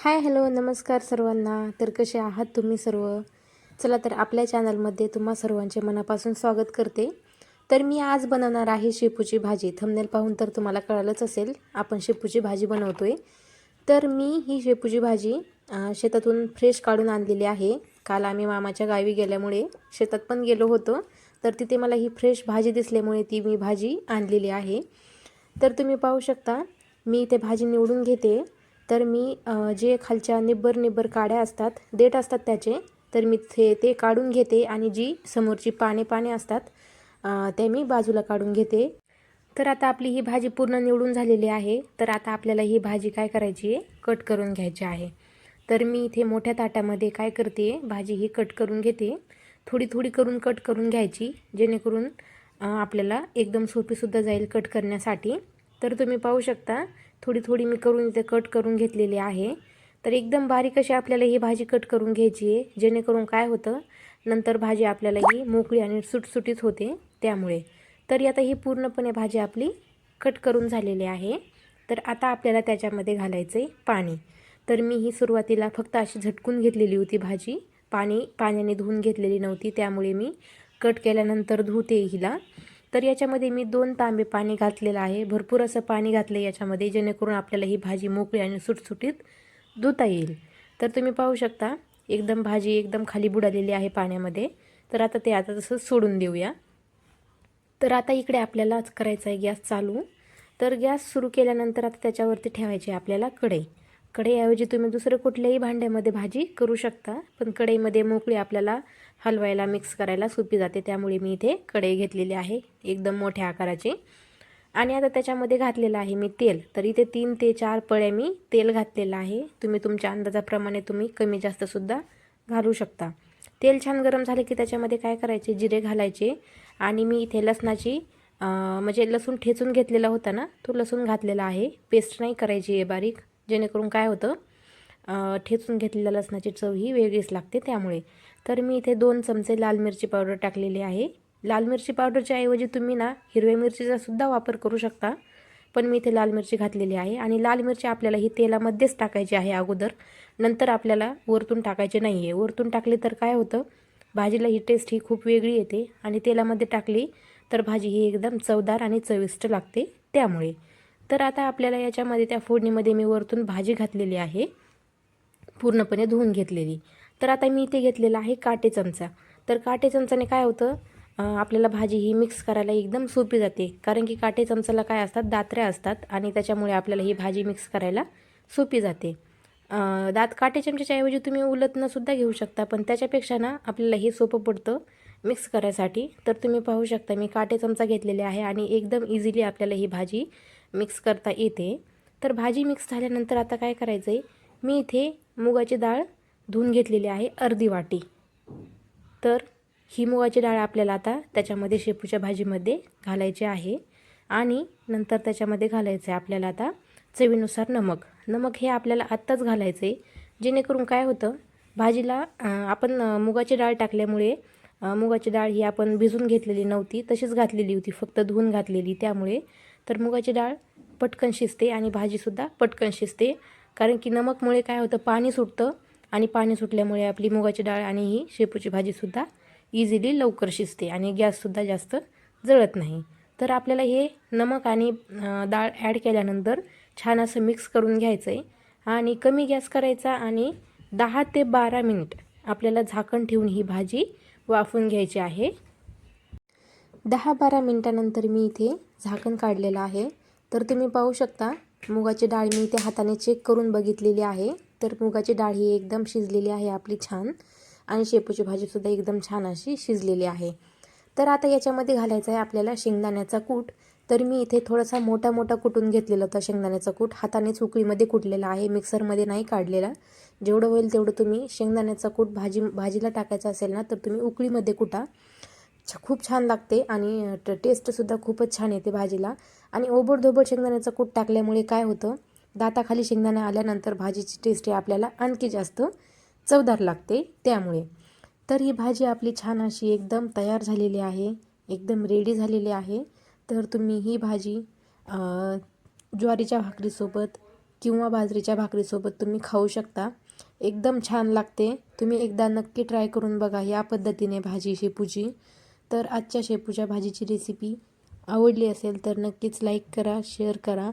Hi hello नमस्कार सर्वांना. तर कसे आहात तुम्ही सर्व? चला तर आपल्या चॅनलमध्ये तुम्हा सर्वांचे मनापासून स्वागत करते. तर मी आज बनवणार आहे शेपूची भाजी. थंबनेल पाहून तर तुम्हाला कळालंच असेल आपण शेपूची भाजी बनवतोय. तर मी ही शेपूची भाजी शेतातून फ्रेश काढून आणलेली आहे. काल आम्ही मामाच्या गावी गेल्यामुळे शेतात पण गेलो होतो, तर तिथे मला ही फ्रेश भाजी दिसल्यामुळे ती मी भाजी आणलेली आहे. तर तुम्ही पाहू शकता मी इथे भाजी निवडून घेते. तर मी जे खालच्या निब्बर काड्या असतात, देठ असतात त्याचे, तर मी ते काढून घेते आणि जी समोरची पाने असतात ते मी बाजूला काढून घेते. तर आता आपली ही भाजी पूर्ण निवडून झालेली आहे. तर आता आपल्याला ही भाजी काय करायची आहे, कट करून घ्यायची आहे. तर मी इथे मोठ्या ताटामध्ये काय करते, भाजी ही कट करून घेते. थोडी थोडी करून कट करून घ्यायची, जेणेकरून आपल्याला एकदम सोपीसुद्धा जाईल कट करण्यासाठी. तर तुम्ही पाहू शकता थोडी थोडी मी करून इथे कट करून घेतलेली आहे. तर एकदम बारीक अशी आपल्याला ही भाजी कट करून घ्यायची आहे, जेणेकरून काय होतं, नंतर भाजी आपल्याला ही मोकळी आणि सुटसुटीत होते त्यामुळे. तर आता ही पूर्णपणे भाजी आपली कट करून झालेली आहे. तर आता आपल्याला त्याच्यामध्ये घालायचं आहे पाणी. तर मी ही सुरुवातीला फक्त अशी झटकून घेतलेली होती भाजी, पाण्याने धुवून घेतलेली नव्हती, त्यामुळे मी कट केल्यानंतर धुते हिला. तर याच्यामध्ये मी 2 तांबे पाणी घातलेलं आहे. भरपूर असं पाणी घातलं याच्यामध्ये, जेणेकरून आपल्याला ही भाजी मोकळी आणि सुटसुटीत धुता येईल. तर तुम्ही पाहू शकता एकदम भाजी एकदम खाली बुडालेली आहे पाण्यामध्ये. तर आता ते तसं सोडून देऊया. तर आता इकडे आपल्याला करायचं आहे गॅस चालू. तर गॅस सुरू केल्यानंतर आता त्याच्यावरती ठेवायची आहे आपल्याला कढई. कढईऐवजी तुम्ही दुसरं कुठल्याही भांड्यामध्ये भाजी करू शकता, पण कढईमध्ये मोकळी आपल्याला हलवायला मिक्स करायला सोपी जाते, त्यामुळे मी इथे कढई घेतलेली आहे एकदम मोठ्या आकाराची. आणि आता त्याच्यामध्ये घातलेलं आहे मी तेल. तर इथे 3 ते 4 पळ्या मी तेल घातलेलं आहे. तुम्ही तुमच्या अंदाजाप्रमाणे तुम्ही कमी जास्तसुद्धा घालू शकता. तेल छान गरम झाले की त्याच्यामध्ये काय करायचे, जिरे घालायचे. आणि मी इथे लसणाची म्हणजे लसूण ठेचून घेतलेला होता ना, तो लसूण घातलेला आहे. पेस्ट नाही करायची आहे बारीक, जेणेकरून काय होतं, ठेचून घेतलेल्या लसणाची चव ही वेगळीच लागते त्यामुळे. तर मी इथे 2 चमचे लाल मिरची पावडर टाकलेली आहे. लाल मिरची पावडरच्या ऐवजी तुम्ही ना हिरव्या मिरचीचा सुद्धा वापर करू शकता, पण मी इथे लाल मिरची घातलेली आहे. आणि लाल मिरची आपल्याला ही तेलामध्येच टाकायची आहे अगोदर, नंतर आपल्याला वरतून टाकायचे नाही आहे. वरतून टाकली तर काय होतं, भाजीला ही टेस्ट ही खूप वेगळी येते, आणि तेलामध्ये टाकली तर भाजी ही एकदम चवदार आणि चविष्ट लागते त्यामुळे. तर आता आपल्याला याच्यामध्ये त्या फोडणीमध्ये मी वरतून भाजी घातलेली आहे, पूर्णपणे धुवून घेतलेली. तर आता मी इथे घेतलेला आहे काटे चमचा. तर काटे चमचाने काय होतं, आपल्याला भाजी ही मिक्स करायला एकदम सोपी जाते, कारण की काटे चमचाला काय असतात, दात्र्या असतात, आणि त्याच्यामुळे आपल्याला ही भाजी मिक्स करायला सोपी जाते. काटे चमच्याच्या ऐवजी तुम्ही उलटणंसुद्धा घेऊ शकता, पण त्याच्यापेक्षा ना आपल्याला हे सोपं पडतं मिक्स करायसाठी. तर तुम्ही पाहू शकता मी काटे चमचा घेतलेले आहे, आणि एकदम इझिली आपल्याला ही भाजी मिक्स करता येते. तर भाजी मिक्स झाल्यानंतर आता काय करायचं आहे, मी इथे मुगाची डाळ धुवून घेतलेली आहे अर्धी वाटी. तर ही मुगाची डाळ आपल्याला आता त्याच्यामध्ये शेपूच्या भाजीमध्ये घालायची आहे. आणि नंतर त्याच्यामध्ये घालायचं आहे आपल्याला आता चवीनुसार नमक. नमक हे आपल्याला आत्ताच घालायचं आहे, जेणेकरून काय होतं, भाजीला आपण मुगाची डाळ टाकल्यामुळे मुगाची डाळ ही आपण भिजून घेतलेली नव्हती, तशीच घातलेली होती, फक्त धुवून घातलेली त्यामुळे. तर मुगाची डाळ पटकन शिजते आणि भाजीसुद्धा पटकन शिजते, कारण की नमकमुळे काय होतं, पाणी सुटतं, आणि पाणी सुटल्यामुळे आपली मुगाची डाळ आणि ही शेपूची भाजीसुद्धा इझिली लवकर शिजते आणि गॅससुद्धा जास्त जळत नाही. तर आपल्याला हे नमक आणि डाळ ॲड केल्यानंतर छान असं मिक्स करून घ्यायचं आहे, आणि कमी गॅस करायचा, आणि 10 ते 12 मिनिट आपल्याला झाकण ठेवून ही भाजी वाफवून घ्यायची आहे. 10-12 मिनटानंतर मी इथे झाकण काढलेलं आहे. तर तुम्ही पाहू शकता मुगाची डाळ मी इथे हाताने चेक करून बघितलेली आहे. तर मुगाची डाळ ही एकदम शिजलेली आहे आपली छान, आणि शेपूची भाजीसुद्धा एकदम छान अशी शिजलेली आहे. तर आता याच्यामध्ये घालायचं आहे आपल्याला शेंगदाण्याचा कूट. तर मी इथे थोडासा मोठा कुटून घेतलेला होता शेंगदाण्याचा कूट, हातानेच उकळीमध्ये कुटलेला आहे, मिक्सरमध्ये नाही काढलेला. जेवढं होईल तेवढं तुम्ही शेंगदाण्याचा कूट भाजीला टाकायचा असेल ना, तर तुम्ही उकळीमध्ये कुटा, खूप छान लागते, आणि टेस्टसुद्धा खूपच छान येते भाजीला. आणि ओबडधोबड शेंगदाण्याचा कूट टाकल्यामुळे काय होतं, दाताखाली शेंगदाणे आल्यानंतर भाजीची टेस्ट ही आपल्याला आणखी जास्त चवदार लागते त्यामुळे. तर ही भाजी आपली छान अशी एकदम तयार झालेली आहे, एकदम रेडी झालेली आहे. तर तुम्ही ही भाजी ज्वारीच्या भाकरीसोबत किंवा बाजरीच्या भाकरीसोबत तुम्ही खाऊ शकता. एकदम छान लागते. तुम्ही एकदा नक्की ट्राय करून बघा या पद्धतीने भाजी शेपूची. तर आजच्या शेपूच्या भाजीची रेसिपी आवडली असेल तर नक्कीच लाईक करा, शेअर करा.